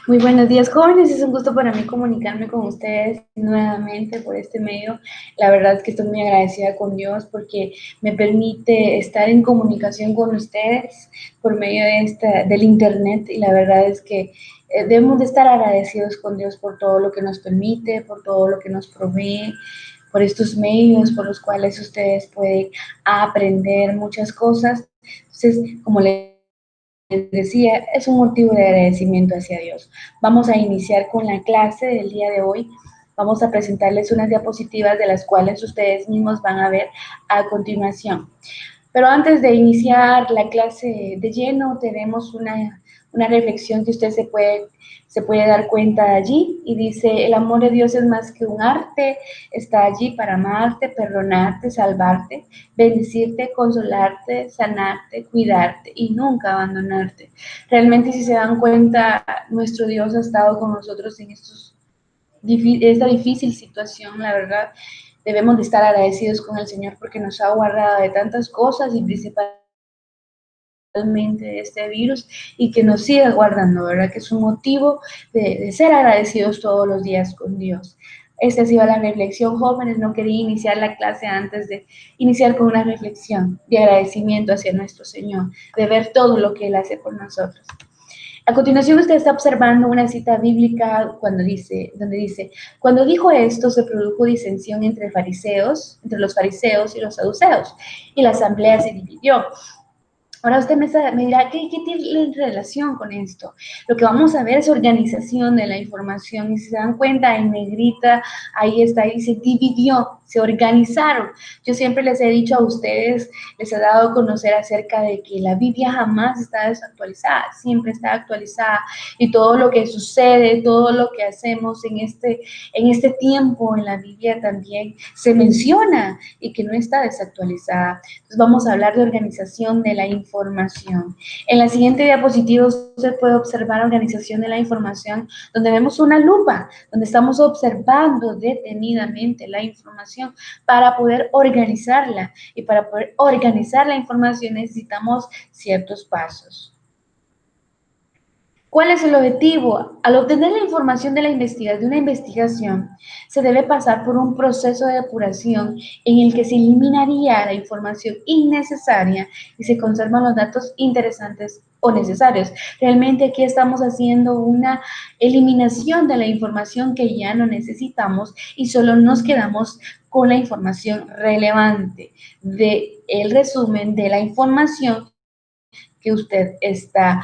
Muy buenos días, jóvenes. Es un gusto para mí comunicarme con ustedes nuevamente por este medio. La verdad es que estoy muy agradecida con Dios porque me permite estar en comunicación con ustedes por medio del Internet, y la verdad es que debemos de estar agradecidos con Dios por todo lo que nos permite, por todo lo que nos provee, por estos medios por los cuales ustedes pueden aprender muchas cosas. Entonces, como les decía, es un motivo de agradecimiento hacia Dios. Vamos a iniciar con la clase del día de hoy. Vamos a presentarles unas diapositivas de las cuales ustedes mismos van a ver a continuación. Pero antes de iniciar la clase de lleno, tenemos una reflexión que usted se puede dar cuenta allí, y dice: el amor de Dios es más que un arte, está allí para amarte, perdonarte, salvarte, bendecirte, consolarte, sanarte, cuidarte y nunca abandonarte. Realmente, si se dan cuenta, nuestro Dios ha estado con nosotros en esta difícil situación. La verdad, debemos de estar agradecidos con el Señor porque nos ha guardado de tantas cosas, y principalmente de este virus, y que nos siga guardando, ¿verdad? Que es un motivo de ser agradecidos todos los días con Dios. Esta ha sido la reflexión, jóvenes. No quería iniciar la clase antes de iniciar con una reflexión de agradecimiento hacia nuestro Señor, de ver todo lo que Él hace por nosotros. A continuación, usted está observando una cita bíblica donde dice: cuando dijo esto, se produjo disensión entre los fariseos y los saduceos, y la asamblea se dividió. Ahora usted me dirá: ¿qué tiene relación con esto? Lo que vamos a ver es organización de la información, y si se dan cuenta, en negrita, ahí está, ahí se dividió, se organizaron. Yo siempre les he dicho a ustedes, les he dado a conocer acerca de que la Biblia jamás está desactualizada, siempre está actualizada, y todo lo que sucede, todo lo que hacemos en este tiempo en la Biblia también se menciona, y que no está desactualizada. Entonces vamos a hablar de organización de la información. En la siguiente diapositiva usted puede observar organización de la información, donde vemos una lupa, donde estamos observando detenidamente la información para poder organizarla. Y para poder organizar la información necesitamos ciertos pasos. ¿Cuál es el objetivo? Al obtener la información de una investigación, se debe pasar por un proceso de depuración en el que se eliminaría la información innecesaria y se conservan los datos interesantes o necesarios. Realmente aquí estamos haciendo una eliminación de la información que ya no necesitamos, y solo nos quedamos con la información relevante del resumen de la información que usted está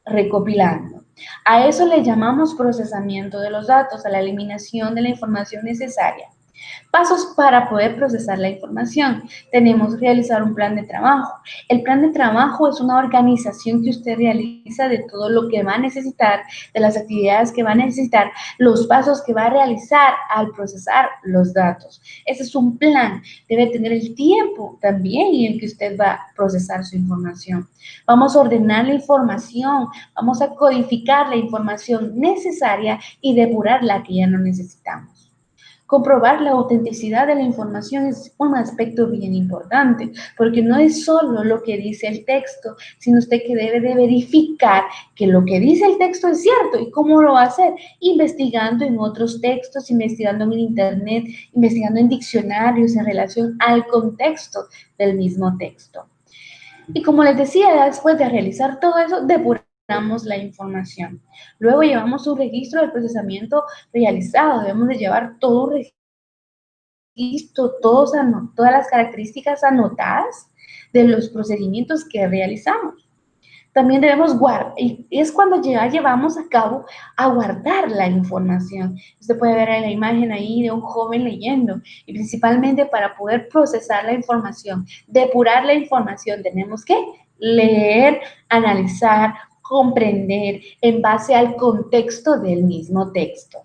recopilando. A eso le llamamos procesamiento de los datos, a la eliminación de la información necesaria. Pasos para poder procesar la información. Tenemos que realizar un plan de trabajo. El plan de trabajo es una organización que usted realiza de todo lo que va a necesitar, de las actividades que va a necesitar, los pasos que va a realizar al procesar los datos. Ese es un plan. Debe tener el tiempo también en el que usted va a procesar su información. Vamos a ordenar la información, vamos a codificar la información necesaria y depurar la que ya no necesitamos. Comprobar la autenticidad de la información es un aspecto bien importante, porque no es solo lo que dice el texto, sino usted que debe de verificar que lo que dice el texto es cierto. ¿Y cómo lo va a hacer? Investigando en otros textos, investigando en internet, investigando en diccionarios en relación al contexto del mismo texto. Y como les decía, después de realizar todo eso, depuramos la información. Luego llevamos un registro del procesamiento realizado. Debemos de llevar todo un registro, todas las características anotadas de los procedimientos que realizamos. También debemos guardar, y es cuando ya llevamos a cabo a guardar la información. Usted puede ver en la imagen ahí de un joven leyendo, y principalmente para poder procesar la información, depurar la información, tenemos que leer, analizar, comprender en base al contexto del mismo texto.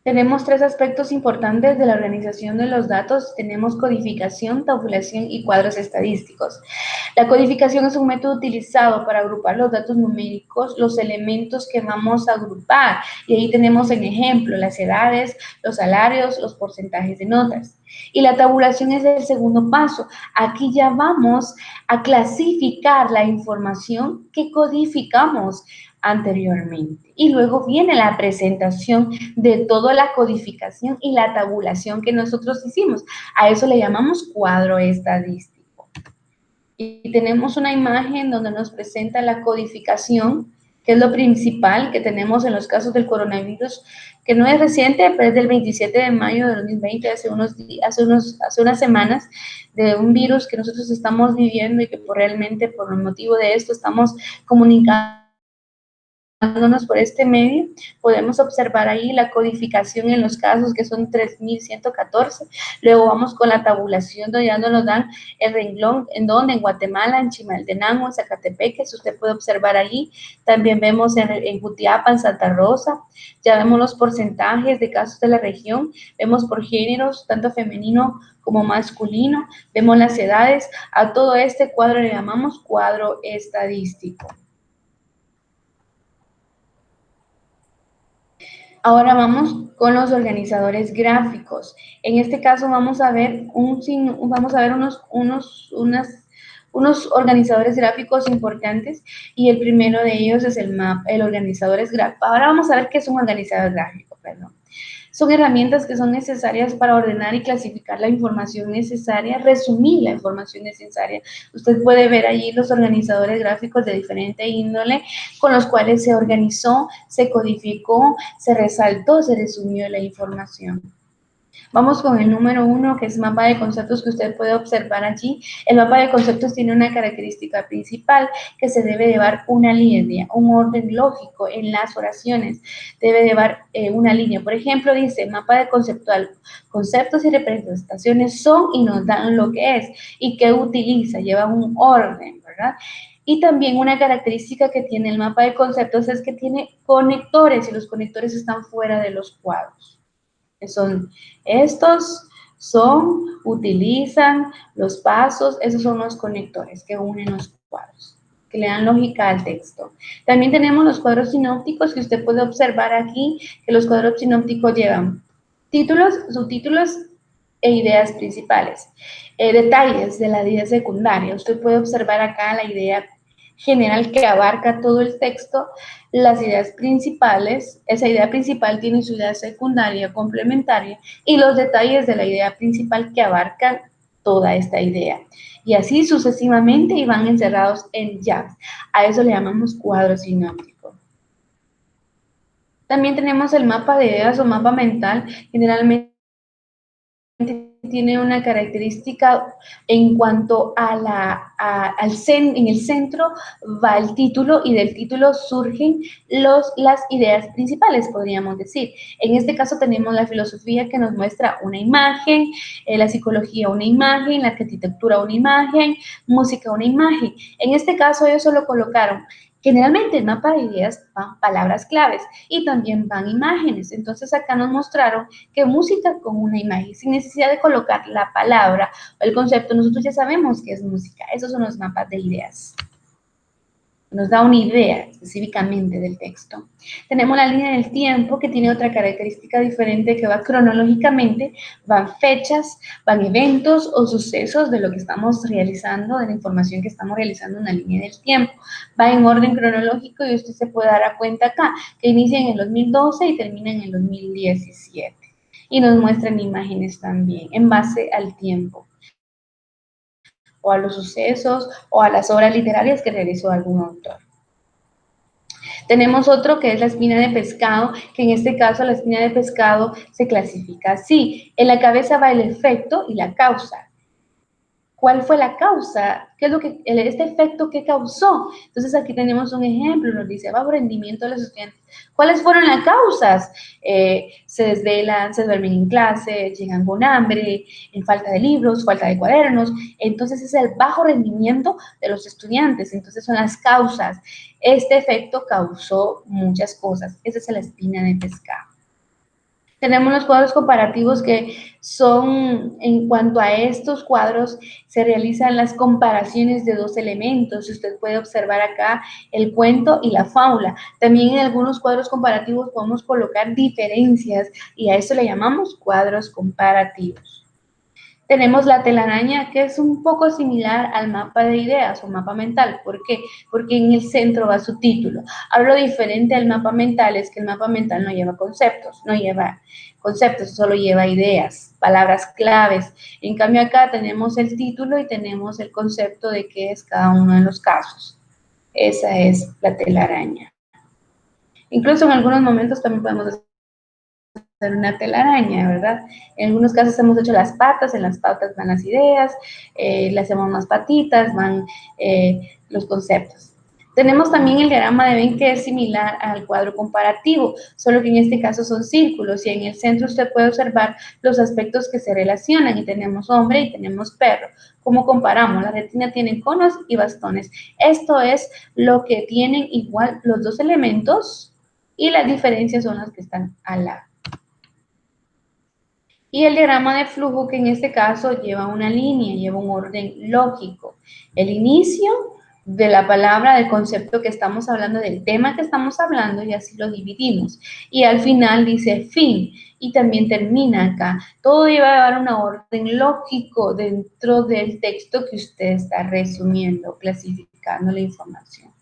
Tenemos tres aspectos importantes de la organización de los datos. Tenemos codificación, tabulación y cuadros estadísticos. La codificación es un método utilizado para agrupar los datos numéricos, los elementos que vamos a agrupar. Y ahí tenemos en ejemplo las edades, los salarios, los porcentajes de notas. Y la tabulación es el segundo paso. Aquí ya vamos a clasificar la información que codificamos anteriormente. Y luego viene la presentación de toda la codificación y la tabulación que nosotros hicimos. A eso le llamamos cuadro estadístico. Y tenemos una imagen donde nos presenta la codificación, que es lo principal que tenemos en los casos del coronavirus, que no es reciente, pero es del 27 de mayo de 2020, hace unas semanas, de un virus que nosotros estamos viviendo y que realmente por el motivo de esto estamos comunicando por este medio, podemos observar ahí la codificación en los casos que son 3.114. Luego vamos con la tabulación donde ya nos dan el renglón en donde en Guatemala, en Chimaltenango, en Zacatepeque, usted puede observar ahí. También vemos en Jutiapa, en Santa Rosa, ya vemos los porcentajes de casos de la región, vemos por géneros, tanto femenino como masculino, vemos las edades. A todo este cuadro le llamamos cuadro estadístico. Ahora vamos con los organizadores gráficos. En este caso vamos a ver, unos organizadores gráficos importantes y el primero de ellos es el organizador gráfico. Ahora vamos a ver qué es un organizador gráfico, perdón. Son herramientas que son necesarias para ordenar y clasificar la información necesaria, resumir la información necesaria. Usted puede ver allí los organizadores gráficos de diferente índole con los cuales se organizó, se codificó, se resaltó, se resumió la información. Vamos con el número 1, que es mapa de conceptos, que usted puede observar allí. El mapa de conceptos tiene una característica principal, que se debe llevar una línea, un orden lógico en las oraciones. Debe llevar una línea. Por ejemplo, dice mapa de conceptual. Conceptos y representaciones son y nos dan lo que es. ¿Y qué utiliza? Lleva un orden, ¿verdad? Y también una característica que tiene el mapa de conceptos es que tiene conectores y los conectores están fuera de los cuadros. Son estos, utilizan los pasos, esos son los conectores que unen los cuadros, que le dan lógica al texto. También tenemos los cuadros sinópticos que usted puede observar aquí, que los cuadros sinópticos llevan títulos, subtítulos e ideas principales. Detalles de la idea secundaria. Usted puede observar acá la idea general que abarca todo el texto, las ideas principales, esa idea principal tiene su idea secundaria, complementaria, y los detalles de la idea principal que abarcan toda esta idea. Y así sucesivamente y van encerrados en llaves. A eso le llamamos cuadro sinóptico. También tenemos el mapa de ideas o mapa mental, generalmente tiene una característica en cuanto en el centro va el título y del título surgen las ideas principales, podríamos decir. En este caso tenemos la filosofía que nos muestra una imagen, la psicología una imagen, la arquitectura una imagen, música una imagen. En este caso ellos solo colocaron generalmente en mapa de ideas van palabras claves y también van imágenes. Entonces acá nos mostraron que música con una imagen, sin necesidad de colocar la palabra o el concepto, nosotros ya sabemos que es música. Esos son los mapas de ideas. Nos da una idea específicamente del texto. Tenemos la línea del tiempo, que tiene otra característica diferente, que va cronológicamente, van fechas, van eventos o sucesos de lo que estamos realizando, de la información que estamos realizando en la línea del tiempo. Va en orden cronológico y usted se puede dar cuenta acá, que inicia en el 2012 y termina en el 2017. Y nos muestran imágenes también, en base al tiempo, o a los sucesos, o a las obras literarias que realizó algún autor. Tenemos otro que es la espina de pescado, que en este caso la espina de pescado se clasifica así. En la cabeza va el efecto y la causa. ¿Cuál fue la causa? ¿Qué es lo que, este efecto que causó? Entonces aquí tenemos un ejemplo, nos dice bajo rendimiento de los estudiantes. ¿Cuáles fueron las causas? Se desvelan, se duermen en clase, llegan con hambre, en falta de libros, falta de cuadernos. Entonces es el bajo rendimiento de los estudiantes. Entonces son las causas. Este efecto causó muchas cosas. Esa es la espina de pescado. Tenemos los cuadros comparativos que son, en cuanto a estos cuadros, se realizan las comparaciones de dos elementos. Usted puede observar acá el cuento y la fábula. También en algunos cuadros comparativos podemos colocar diferencias y a eso le llamamos cuadros comparativos. Tenemos la telaraña, que es un poco similar al mapa de ideas o mapa mental. ¿Por qué? Porque en el centro va su título. Ahora, lo diferente al mapa mental es que el mapa mental no lleva conceptos, solo lleva ideas, palabras claves. En cambio, acá tenemos el título y tenemos el concepto de qué es cada uno de los casos. Esa es la telaraña. Incluso en algunos momentos también podemos hacer una telaraña, ¿verdad? En algunos casos hemos hecho las patas, en las patas van las ideas, le hacemos más patitas, van los conceptos. Tenemos también el diagrama de Venn, que es similar al cuadro comparativo, solo que en este caso son círculos y en el centro usted puede observar los aspectos que se relacionan y tenemos hombre y tenemos perro. ¿Cómo comparamos? La retina tiene conos y bastones. Esto es lo que tienen igual los dos elementos y las diferencias son las que están al lado. Y el diagrama de flujo, que en este caso lleva una línea, lleva un orden lógico. El inicio de la palabra, del concepto que estamos hablando, del tema que estamos hablando, y así lo dividimos. Y al final dice fin, y también termina acá. Todo debe llevar un orden lógico dentro del texto que usted está resumiendo, clasificando la información.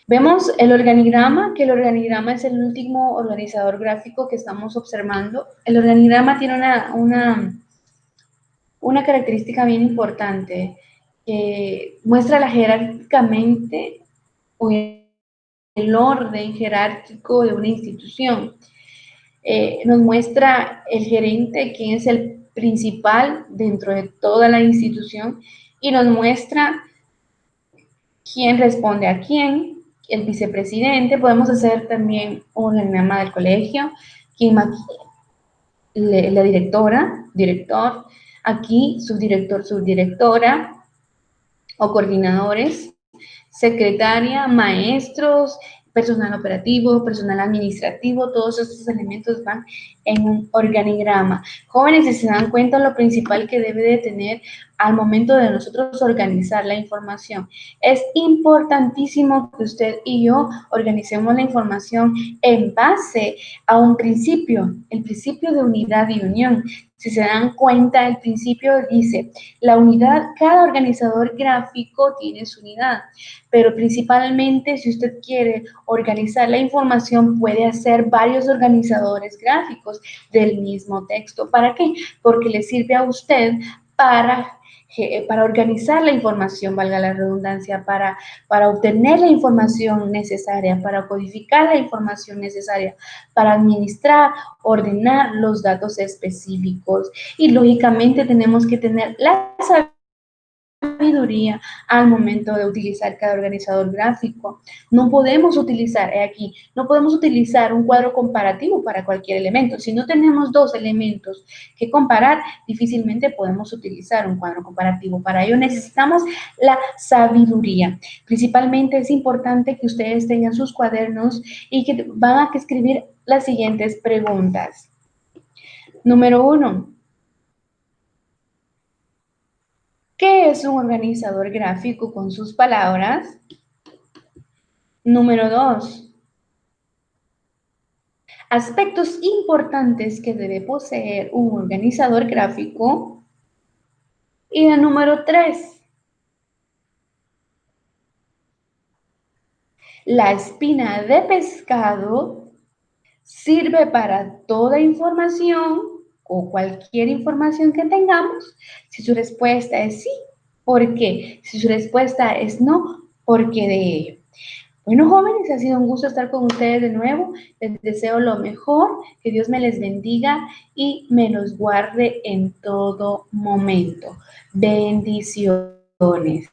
Vemos el organigrama, que el organigrama es el último organizador gráfico que estamos observando. El organigrama tiene una característica bien importante, que muestra jerárquicamente o el orden jerárquico de una institución. Nos muestra el gerente, quién es el principal dentro de toda la institución, y nos muestra quién responde a quién, el vicepresidente. Podemos hacer también un organigrama del colegio, la directora, director, aquí subdirector, subdirectora o coordinadores, secretaria, maestros, personal operativo, personal administrativo, todos estos elementos van en un organigrama. Jóvenes, si se dan cuenta, lo principal que debe de tener al momento de nosotros organizar la información. Es importantísimo que usted y yo organicemos la información en base a un principio, el principio de unidad y unión. Si se dan cuenta, el principio dice, la unidad, cada organizador gráfico tiene su unidad, pero principalmente si usted quiere organizar la información, puede hacer varios organizadores gráficos del mismo texto. ¿Para qué? Porque le sirve a usted para organizar la información, valga la redundancia, para obtener la información necesaria, para codificar la información necesaria, para administrar, ordenar los datos específicos. Y lógicamente tenemos que tener la sabiduría al momento de utilizar cada organizador gráfico. No podemos utilizar, aquí, no podemos utilizar un cuadro comparativo para cualquier elemento. Si no tenemos dos elementos que comparar, difícilmente podemos utilizar un cuadro comparativo. Para ello necesitamos la sabiduría. Principalmente es importante que ustedes tengan sus cuadernos y que van a escribir las siguientes preguntas. Número 1. ¿Qué es un organizador gráfico con sus palabras? Número 2. Aspectos importantes que debe poseer un organizador gráfico. Y el número 3. La espina de pescado sirve para toda información o cualquier información que tengamos. Si su respuesta es sí, ¿por qué? Si su respuesta es no, ¿por qué de ello? Bueno, jóvenes, ha sido un gusto estar con ustedes de nuevo. Les deseo lo mejor, que Dios me les bendiga y me los guarde en todo momento. Bendiciones.